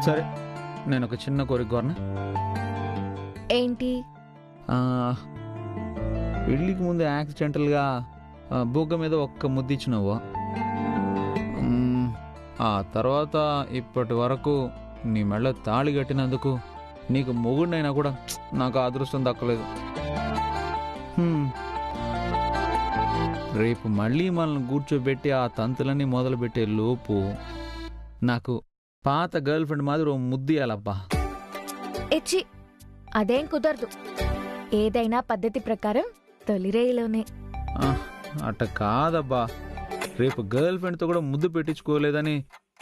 సరే, నేను ఒక చిన్న కోరిక కోరనా? ఏంటి? ఆ, పెళ్ళికి ముందు యాక్సిడెంటల్గా బుగ్గ మీద ఒక్క ముద్దిచ్చినావు. ఆ తర్వాత ఇప్పటి వరకు నీ మెళ్ళ తాళి కట్టినందుకు నీకు మొగుడినైనా కూడా నాకు ఆ అదృష్టం దక్కలేదు. రేపు మళ్ళీ మనల్ని కూర్చోబెట్టి ఆ తంతులన్నీ మొదలుపెట్టే లోపు నాకు పాత గర్ల్ ఫ్రెండ్ మాదిరి ఓ ముద్దియాలబ్బా. ఎచ్చి, అదేం కుదరదు. ఏదైనా పద్ధతి ప్రకారం తొలిరేయిలోనే. అట్ట కాదబ్బా, రేపు గర్ల్ ఫ్రెండ్తో కూడా ముద్దు పెట్టించుకోలేదని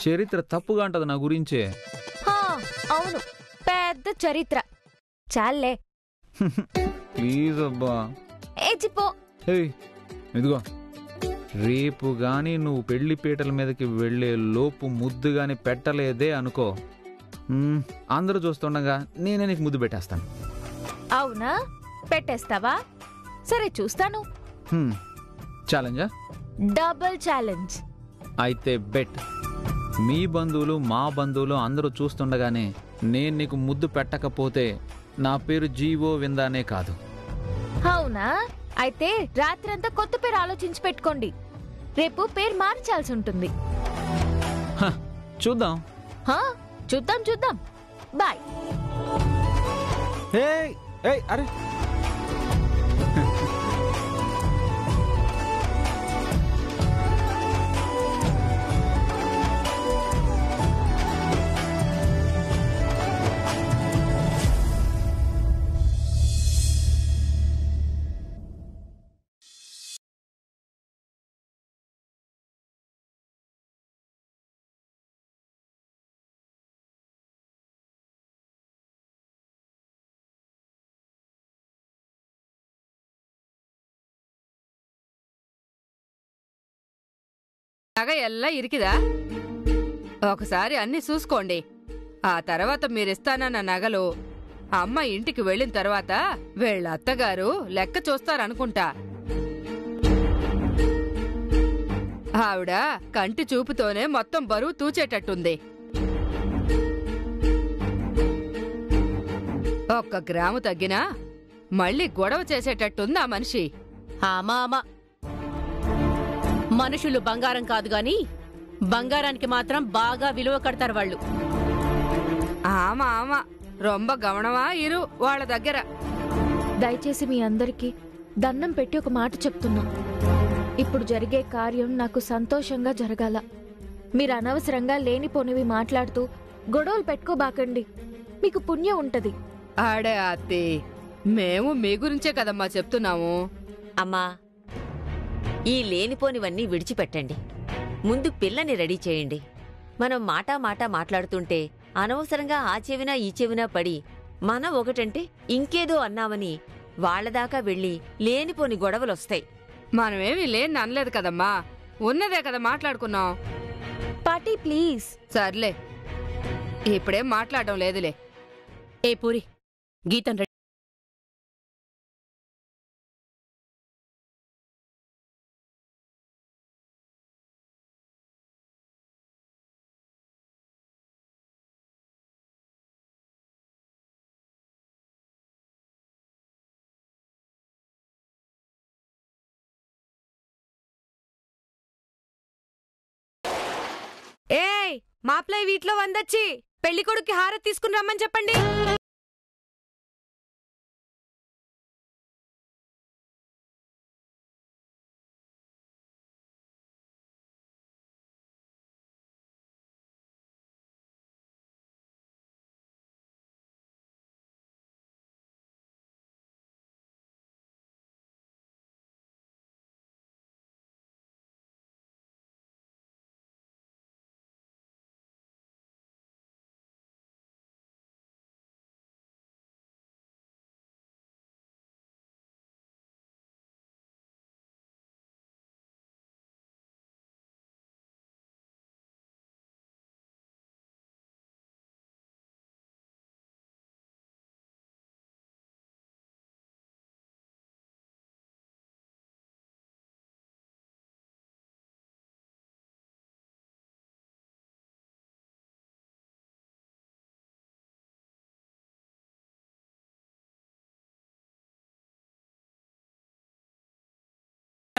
చరిత్ర తప్పుగా అంటది నా గురించే. అవును, పెద్ద చరిత్ర. చాలే. ప్లీజ్ అబ్బా. ఏచిపో. ఇదిగో, రేపు గాని నువ్వు పెళ్లి పీటల మీదకి వెళ్లే లోపు ముద్దు గాని పెట్టలేదే అనుకో, అందరూ చూస్తుండగా నేనే నీకు ముద్దు పెట్టేస్తాను. అవునా? పెట్టేస్తావా? సరే, చూస్తాను. ఛాలెంజా? Double challenge. అయితే బెట్. మీ బంధువులు మా బంధువులు అందరూ చూస్తుండగానే నేను నీకు ముద్దు పెట్టకపోతే నా పేరు జీవో విందానే కాదు. అవునా? అయితే రాత్రంతా కొత్త పేరు ఆలోచించి పెట్టుకోండి. రేపు పేరు మార్చాల్సి ఉంటుంది. చూద్దాం. చూద్దాం చూద్దాం. బాయ్. అరే, నగ ఎల్లా ఇరికిదా? ఒకసారి అన్ని చూసుకోండి. ఆ తర్వాత మీరిస్తానన్న నగలు అమ్మ ఇంటికి వెళ్ళిన తర్వాత వీళ్ళ అత్తగారు లెక్క చూస్తారనుకుంటా. ఆవిడ కంటి చూపుతోనే మొత్తం బరువు తూచేటట్టుంది. 1 గ్రాము తగ్గినా మళ్ళీ గొడవ చేసేటట్టుంది ఆ మనిషి. ఆమా మనుషులు బంగారం కాదు గాని బంగారానికి మాత్రం బాగా విలువ కడతారు వాళ్ళు. ఆమా రొంబ గమనమా ఇరు వాళ్ళ దగ్గర. దయచేసి మీ అందరికీ దండం పెట్టి ఒక మాట చెప్తున్నా. ఇప్పుడు జరిగే కార్యం నాకు సంతోషంగా జరగాల. మీరు అనవసరంగా లేనిపోనివి మాట్లాడుతూ గొడవలు పెట్టుకోబాకండి. మీకు పుణ్యం ఉంటది. ఆడే అత్తి, మేము మీ గురించే కదమ్మా చెప్తున్నాము. అమ్మా, ఈ లేనిపోనివన్నీ విడిచిపెట్టండి. ముందు పిల్లని రెడీ చేయండి. మనం మాటా మాట్లాడుతుంటే అనవసరంగా ఆ చెవినా ఈ చెవినా పడి మనం ఒకటంటే ఇంకేదో అన్నామని వాళ్లదాకా వెళ్ళి లేనిపోని గొడవలొస్తాయి. మనమేమీ లేని అనలేదు కదమ్మా, ఉన్నదే కదా మాట్లాడుకున్నాం. Party please. సర్లే, ఇప్పుడేం మాట్లాడడం లేదులే. ఏ పూరి, గీతం రెడీ. ఏయ్, మాప్లై వీటిలో వందొచ్చి పెళ్లి కొడుక్కి హారతి తీసుకుని రమ్మని చెప్పండి.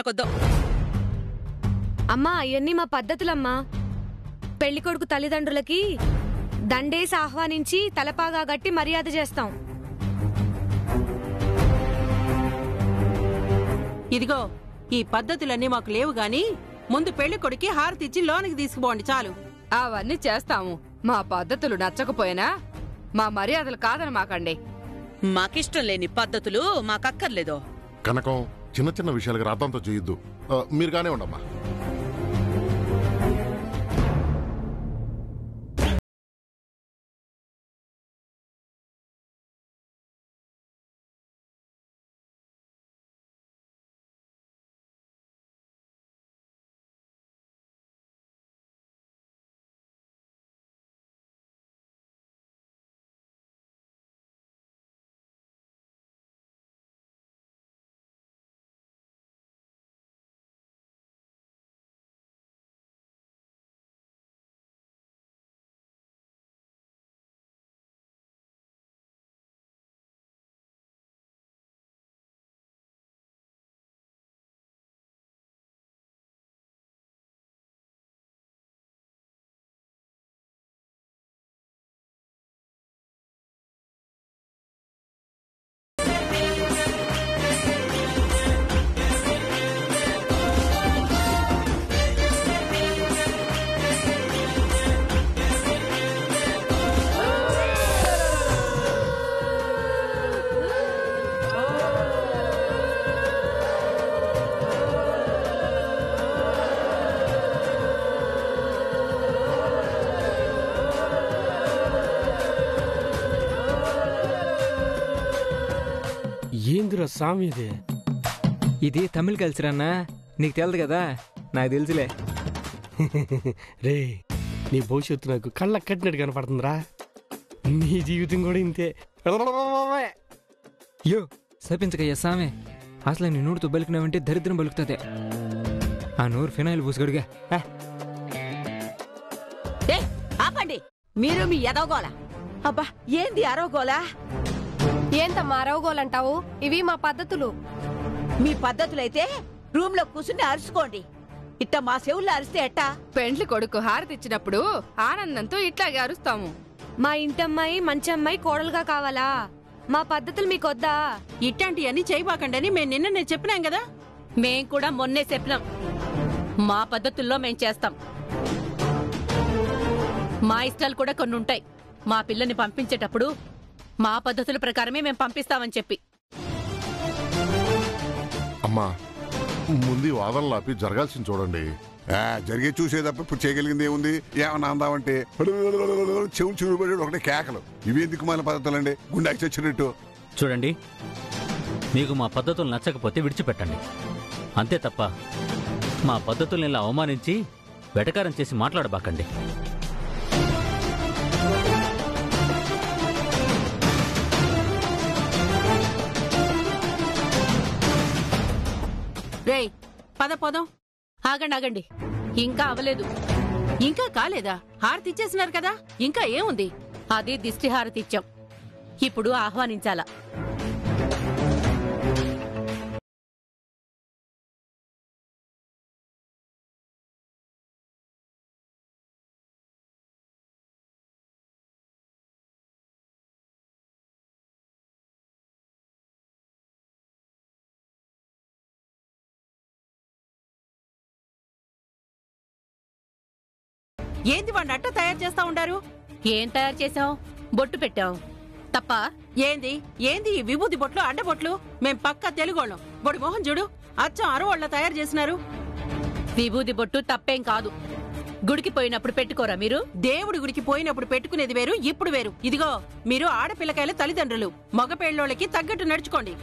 బతకొద్దు. అమ్మా అవన్నీ మా పద్ధతులమ్మా. పెళ్లికొడుకు తల్లిదండ్రులకి దండేసి ఆహ్వానించి తలపాగా గట్టి మర్యాద చేస్తాం. ఇదిగో ఈ పద్ధతులన్నీ మాకు లేవు గాని ముందు పెళ్లి కొడుకి హారతిచ్చి లోనికి తీసుకుపోండి చాలు. అవన్నీ చేస్తాము. మా పద్ధతులు నచ్చకపోయినా మా మర్యాదలు కాదని మాకండి. మాకిష్టం లేని పద్ధతులు మాకక్కర్లేదు. కనకం, చిన్న చిన్న విషయాలకు రాద్దంతో చేయొద్దు. మీరుగానే ఉండమ్మా. ఏందిరా స్వామి ఇది? ఇది తమిళ కల్చర్ అన్నా, నీకు తెలియదు కదా. నాకు తెలుసులే. రే, నీ భవిష్యత్తు నాకు కళ్ళ కట్టినట్టు కనపడుతుందిరా. నీ జీవితం కూడా ఇంతే. యో సపించకయ్యా సామె, అసలు నీ నోటితో బలికినావంటే దరిద్రం బలుకుతుంది. ఆ నోరు ఫినాయిల్ పూసుగడుగా. ఆపండి మీరు మీ ఎదవగోల. అబ్బా ఏంది అరవగోలా? ఏంతమ్మా అరవగోలంటావు? ఇవి మా పద్ధతులు. మీ పద్ధతులైతే రూమ్ లో కూర్చుని అరుచుకోండి. ఇట్ట మా చెవుల్లో అరిస్తే ఎట్టా? పెండ్లి కొడుకు హారతిచ్చినప్పుడు ఆనందంతో ఇట్లాగే అరుస్తాము. మా ఇంటమ్మాయి మంచి అమ్మాయి కోడలుగా కావాలా? మా పద్ధతులు మీకొద్దా? ఇట్లాంటివన్నీ చేయబాకండి అని మేము నిన్న చెప్పినాం కదా. మేం కూడా మొన్నే చెప్పినాం. మా పద్ధతుల్లో మేం చేస్తాం. మా ఇష్టాలు కూడా కొన్ని ఉంటాయి. మా పిల్లని పంపించేటప్పుడు మా పద్ధతుల ప్రకారమే మేము పంపిస్తామని చెప్పి. అమ్మా, ముందు వాదనలు ఆపి జరగాల్సింది చూడండి. జరిగే చూసేదప్ప ఇప్పుడు చేయగలిగింది ఏముంది? ఏమన్నా అందామంటే చెవులు చూడబడి ఒకటే కేకలు. ఇవి ఎందుకు మన పద్ధతులండి? గుండెకి చచ్చినట్టు. చూడండి, మీకు మా పద్ధతులు నచ్చకపోతే విడిచిపెట్టండి, అంతే తప్ప మా పద్ధతుల్ని ఇలా అవమానించి వెటకారం చేసి మాట్లాడబాకండి. రేయ్ పద పోదాం. ఆగండి ఆగండి, ఇంకా అవలేదు. ఇంకా కాలేదా? హారతి ఇచ్చేసినారు కదా, ఇంకా ఏముంది? అది దిష్టి హారతి ఇచ్చాం, ఇప్పుడు ఆహ్వానించాలా. ఏంది వాడిని అట్ట తయారు చేస్తా ఉండారు? ఏం తయారు చేసావు? బొట్టు పెట్టావు తప్ప. ఏంది ఏంది ఈ విభూతి బొట్లు, అడ్డబొట్లు? మేం పక్క తెలుగోళ్ళం. బొడి మోహన్ చూడు, అచ్చం అరవోళ్ళ తయారు చేసినారు. విభూతి బొట్టు తప్పేం కాదు. గుడికి పోయినప్పుడు పెట్టుకోరా మీరు? దేవుడి గుడికి పోయినప్పుడు పెట్టుకునేది వేరు, ఇప్పుడు వేరు. ఇదిగో మీరు ఆడపిల్లకాయల తల్లిదండ్రులు, మగ పెళ్ళోళ్ళకి తగ్గట్టు నడుచుకోండి.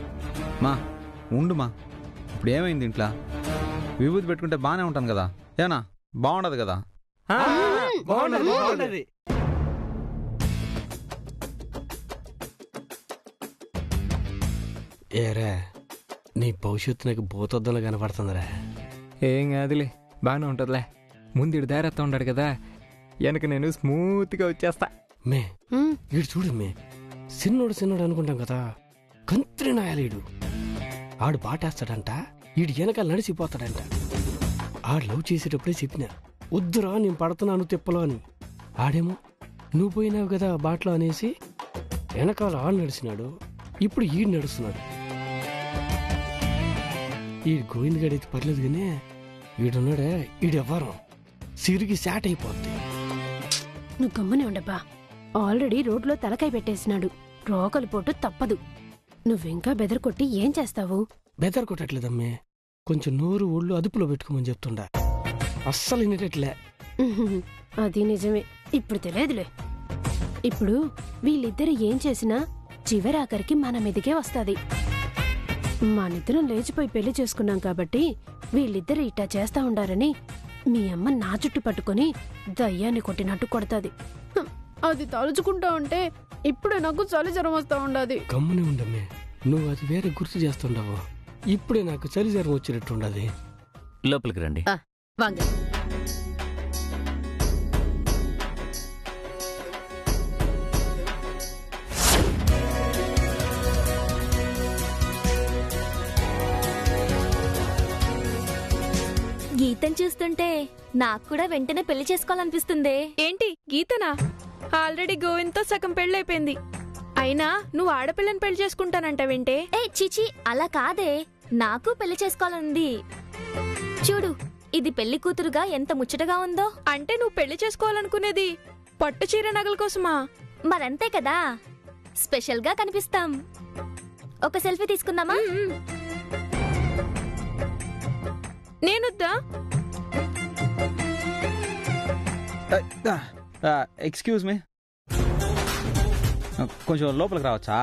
మా ఉండుమా, ఇప్పుడు ఏమైంది? ఇంట్లో విభూతి పెట్టుకుంటే బానే ఉంటాను కదా, ఏనా? బాగుండదు కదా? బాగుండదు. ఏరా, నీ భవిష్యత్తు నాకు భూతద్దంలో కనపడుతుందిరా. ఏం కాదులే, బాగానే ఉంటుందిలే. ముందు ఇటు దారేస్తా ఉంటాడు కదా, వెనక నేను స్మూత్గా వచ్చేస్తా. మే ఇటు చూడు మే, చిన్నోడు అనుకుంటాం కదా, కంత్రి నాయలేడు. ఆడు బాటేస్తాడంట, వీడి వెనకాల నడిచిపోతాడంట. ఆ లవ్ చేసేటప్పుడే చెప్పిన, వద్దురా నేను పడుతున్నాను తిప్పలో అని. ఆడేమో నువ్వు పోయినావు కదా బాటలో అనేసి వెనకాల ఆడు నడిచినాడు. ఇప్పుడు ఈడు నడుస్తున్నాడు. ఈ గోవింద్ గడి అయితే పర్లేదు కానీ ఈడున్నాడే, ఈడెవ్వరం సిరికి శాట్ అయిపోద్ది. నువ్వు గమ్మునే ఉండబ్బా. ఆల్రెడీ రోడ్లో తలకాయ పెట్టేసినాడు. రోకలు పోటు తప్పదు. నువ్వింకా బెదరకొట్టి ఏం చేస్తావు? బెదర్ కొట్టట్లేదమ్మే, కొంచెం నోరు ఒళ్ళు అదుపులో పెట్టుకోమని చెప్తుండా. అస్సలు వినేటట్లే. అది నిజమే. ఇప్పుడు తెలియదులే. ఇప్పుడు వీళ్ళిద్దరు ఏం చేసినా చివరాఖరికి మన మీదకే వస్తాది. మనిద్దరం లేచిపోయి పెళ్లి చేసుకున్నాం కాబట్టి వీళ్ళిద్దరు ఇట్టా చేస్తా ఉండారని మీ అమ్మ నా చుట్టు పట్టుకుని దయ్యాన్ని కొట్టినట్టు కొడతాది. అది తలుచుకుంటా ఉంటే ఇప్పుడే నాకు చలి జ్వరం వస్తా ఉండదు. గమ్మునే ఉండమ్మే, నువ్వు అది వేరే గుర్తు చేస్తుండవు. ఇప్పుడే నాకు చలి జ్వరం వచ్చినట్టు ఉండదు. లోపలికి రండి. వాంగ గీతను చూస్తుంటే నాకు కూడా వెంటనే పెళ్లి చేసుకోవాలనిపిస్తుంది. ఏంటి గీతనా? ఆల్రెడీ గోవింద్తో సగం పెళ్ళైపోయింది. అయినా నువ్వు ఆడపిల్లని పెళ్లి చేసుకుంటానంటావేంటే? ఏ చిచి, అలా కాదే, నాకు పెళ్లి చేసుకోవాలనుంది. చూడు, ఇది పెళ్లి కూతురుగా ఎంత ముచ్చటగా ఉందో. అంటే నువ్వు పెళ్లి చేసుకోవాలనుకునేది పట్టు చీర నగల కోసమా? మరంతే కదా, స్పెషల్ గా కనిపిస్తాం. ఒక సెల్ఫీ తీసుకుందామా? నేనొద్దా? ఎక్స్క్యూజ్ మీ, కొంచెం లోపలికి రావచ్చా?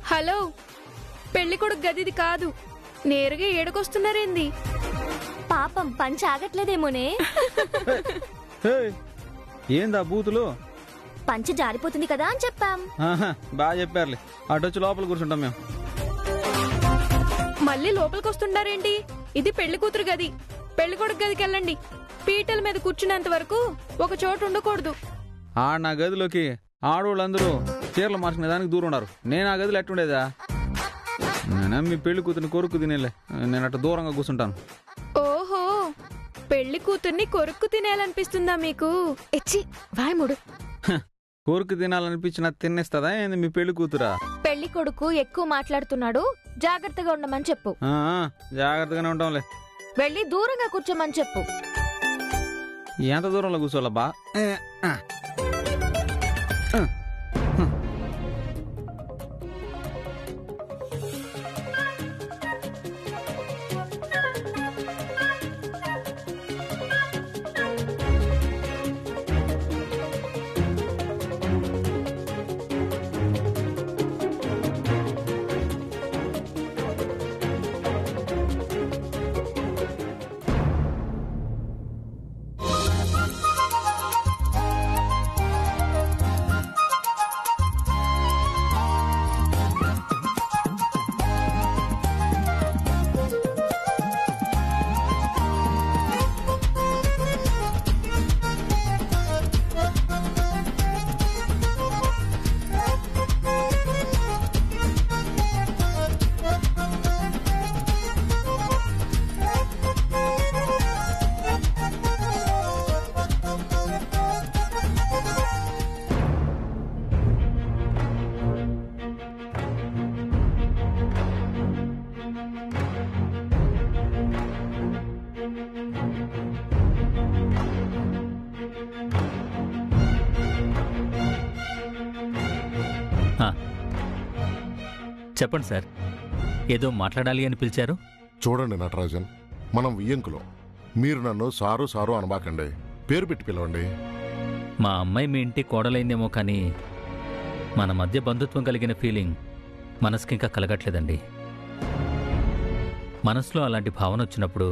హలో, పెళ్లి కొడుకు గదిది కాదు. నేరుగా ఏడుకొస్తున్నారేంది? పాపం పంచి ఆగట్లేదేమోనే. ఏందా బూతులు? పంచి జారిపోతుంది కదా అని చెప్పాం. బాగా చెప్పారులే. అటొచ్చి లోపల కూర్చుంటాం మేము. మళ్ళీ లోపలికి వస్తుండారేంటి? ఇది పెళ్లి కూతురు గది. పెళ్లి కొడుకు గదికి వెళ్ళండి. పీటల మీద కూర్చునేంత వరకు ఒక చోటు ఉండకూడదు. నా గదిలోకి ఆడవాళ్ళందరూ చీరలు మార్చుకునే దానికి దూరం ఉన్నారు. నేను ఆ గదిలో ఎట్టుండేదా? నేనే మీ పెళ్లి కూతురిని కొరుక్కు తినేలే. నేను అట్లా దూరంగా కూర్చుంటాను. ఓహో, పెళ్లి కూతుర్ని కొరుక్కు తినేయాలనిపిస్తుందా మీకు? ఎచ్చి వాయముడు. కొరుక్కు తినాలనిపించిన తినేస్తుందా ఏంది మీ పెళ్లి కూతురా? పెళ్లి కొడుకు ఎక్కువ మాట్లాడుతున్నాడు, జాగ్రత్తగా ఉండమని చెప్పు. జాగ్రత్తగానే ఉంటాంలే. వెళ్ళి దూరంగా కూర్చోమని చెప్పు. ఎంత దూరంలో కూర్చోవాలబ్బా? చెప్పండి సార్, ఏదో మాట్లాడాలి అని పిలిచారు. చూడండి నటరాజన్, మనం వియ్యంకులో. మీరు నన్ను సారు సారు అనబాకండి, పేరు పెట్టి పిలవండి. మా అమ్మాయి మీ ఇంటి కోడలైందేమో కానీ మన మధ్య బంధుత్వం కలిగిన ఫీలింగ్ మనసుకి ఇంకా కలగట్లేదండి. మనసులో అలాంటి భావన వచ్చినప్పుడు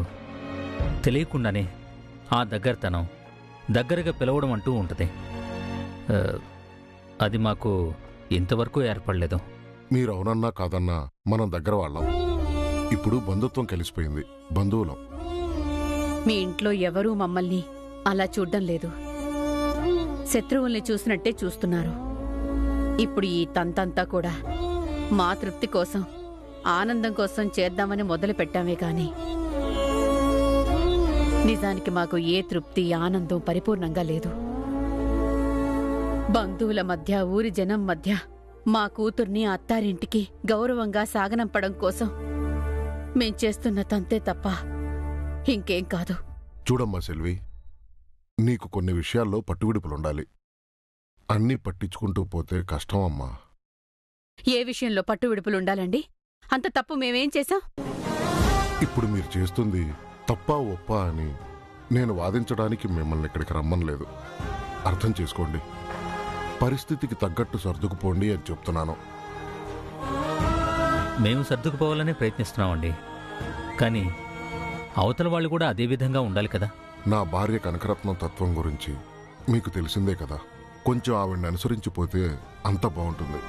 తెలియకుండానే ఆ దగ్గరతనం, దగ్గరగా పిలవడం అంటూ ఉంటుంది. అది మాకు ఇంతవరకు ఏర్పడలేదు. మీరు అవునన్నా కాదన్నా మనం దగ్గర వాళ్ళం. ఇప్పుడు బంధుత్వం కలిసిపోయింది, బంధువులం. మీ ఇంట్లో ఎవరూ మమ్మల్ని అలా చూడ్డం లేదు. శత్రువుల్ని చూసినట్టే చూస్తున్నారు. ఇప్పుడు ఈ తంతంతా కూడా మా తృప్తి కోసం ఆనందం కోసం చేద్దామని మొదలు పెట్టామే కాని నిజానికి మాకు ఏ తృప్తి ఆనందం పరిపూర్ణంగా లేదు. బంధువుల మధ్య ఊరి జనం మధ్య మా కూతుర్ని అత్తారింటికి గౌరవంగా సాగనంపడం కోసం మేం చేస్తున్న తంతే తప్ప ఇంకేం కాదు. చూడమ్మా సెల్వి, నీకు కొన్ని విషయాల్లో పట్టువిడుపులుండాలి. అన్నీ పట్టించుకుంటూ పోతే కష్టం అమ్మా. ఏ విషయంలో పట్టు విడుపులుండాలండి? అంత తప్పు మేమేం చేశాం? ఇప్పుడు మీరు చేస్తుంది తప్పా ఒప్పా అని నేను వాదించడానికి మిమ్మల్ని ఇక్కడికి రమ్మనలేదు. అర్థం చేసుకోండి. పరిస్థితికి తగ్గట్టు సర్దుకుపోండి అని చెప్తున్నాను. మేము సర్దుకుపోవాలనే ప్రయత్నిస్తున్నామండి. కానీ అవతల వాళ్ళు కూడా అదే విధంగా ఉండాలి కదా. నా భార్య కనకరత్నం తత్వం గురించి మీకు తెలిసిందే కదా. కొంచెం ఆవిడ్ని అనుసరించిపోతే అంత బాగుంటుంది.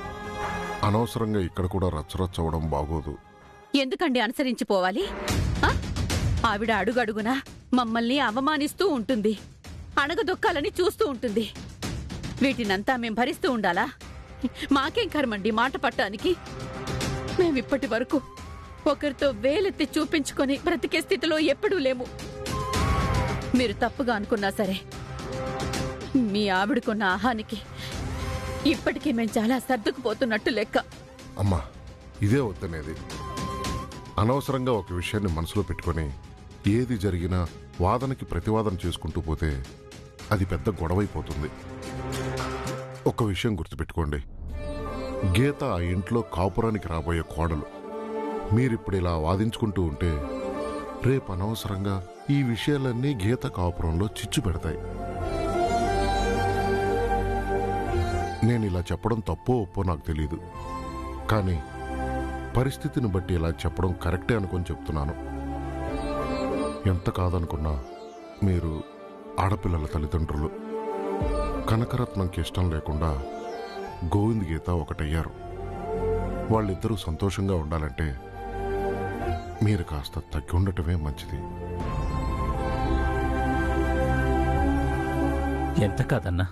అనవసరంగా ఇక్కడ కూడా రచ్చరచ్చవడం బాగోదు. ఎందుకండి అనుసరించిపోవాలి? ఆవిడ అడుగడుగునా మమ్మల్ని అవమానిస్తూ ఉంటుంది, అణగదొక్కాలని చూస్తూ ఉంటుంది. వీటినంతా మేం భరిస్తూ ఉండాలా? మాకేం కర్మండి మాట పట్టానికి. మేమిప్పటి వరకు ఒకరితో వేలెత్తి చూపించుకొని బ్రతికే స్థితిలో ఎప్పుడూ లేము. మీరు తప్పుగా అనుకున్నా సరే, మీ ఆవిడకున్న ఆహానికి ఇప్పటికీ మేం చాలా సర్దుకుపోతున్నట్టు లెక్క. అమ్మా, ఇదే వద్దనేది. అనవసరంగా ఒక విషయాన్ని మనసులో పెట్టుకొని ఏది జరిగినా వాదనకి ప్రతివాదన చేసుకుంటూ పోతే అది పెద్ద గొడవైపోతుంది. ఒక విషయం గుర్తుపెట్టుకోండి, గీత ఆ ఇంట్లో కాపురానికి రాబోయే కోడలు. మీరిప్పుడు ఇలా వాదించుకుంటూ ఉంటే రేపు అనవసరంగా ఈ విషయాలన్నీ గీత కాపురంలో చిచ్చు పెడతాయి. నేను ఇలా చెప్పడం తప్పో ఒప్పో నాకు తెలియదు, కానీ పరిస్థితిని బట్టి ఇలా చెప్పడం కరెక్టే అనుకొని చెప్తున్నాను. ఎంత కాదనుకున్నా మీరు ఆడపిల్లల తల్లిదండ్రులు. కనకరత్నంకి ఇష్టం లేకుండా గోవింద్ గీత ఒకటయ్యారు. వాళ్ళిద్దరూ సంతోషంగా ఉండాలంటే మీరు కాస్త తగ్గి ఉండటమే మంచిది. ఎంత కాదన్నా.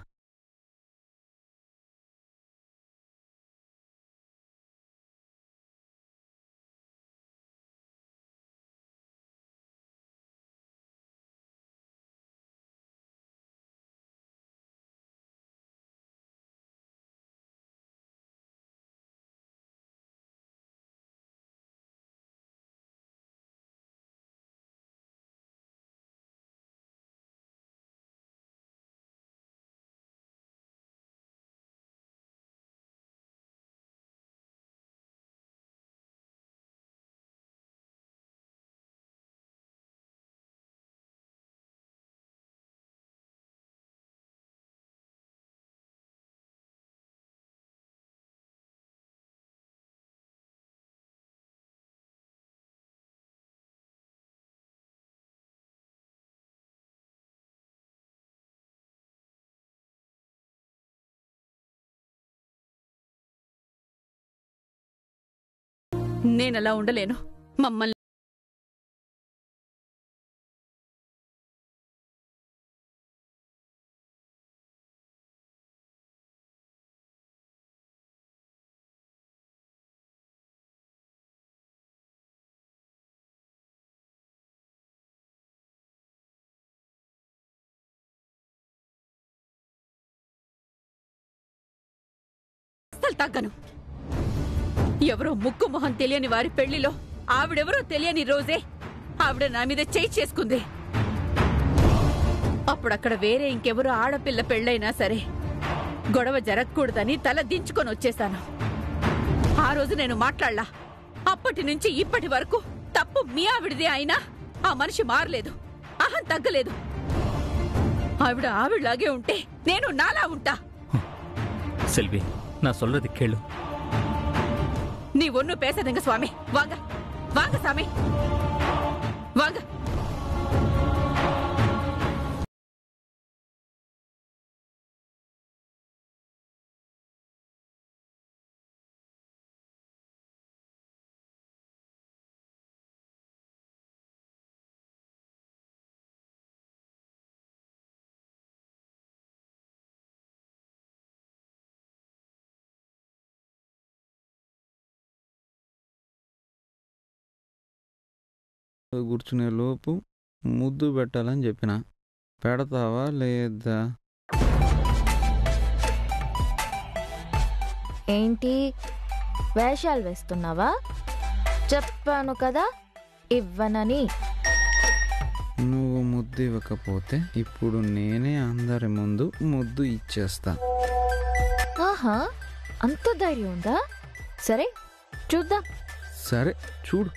నేనలా ఉండలేను. మమ్మల్ని అస్సలు తగ్గను. ఎవరో ముక్కు మొహం తెలియని వారి పెళ్లిలో ఆవిడెవరో తెలియని రోజే ఆవిడ నా మీద చేయి చేసుకుంది. అప్పుడక్కడ వేరే ఇంకెవరో ఆడపిల్ల పెళ్ళైనా సరే గొడవ జరగకూడదని తల దించుకొని వచ్చేశాను. ఆ రోజు నేను మాట్లాడలా. అప్పటి నుంచి ఇప్పటి వరకు తప్పు మీ ఆవిడదే అయినా ఆ మనిషి మారలేదు, అహం తగ్గలేదు. ఆవిడ ఆవిడలాగే ఉంటే నేను నాలా ఉంటా. செல்வி, நான் சொல்றது கேளு. நீ ஒன்னும் பேசாதீங்க சுவாமி. வாங்க வாங்க சாமி, வாங்க. కూర్చునే లోపు ముద్దు పెట్టాలని చెప్పిన. పెడతావా లేదా? ఏంటి వేషాలు వేస్తున్నావా? చెప్పాను కదా ఇవ్వనని. నువ్వు ముద్దు ఇవ్వకపోతే ఇప్పుడు నేనే అందరి ముందు ముద్దు ఇచ్చేస్తా. ఆహా, అంత ధైర్యం ఉందా? సరే చూద్దాం. సరే చూడు.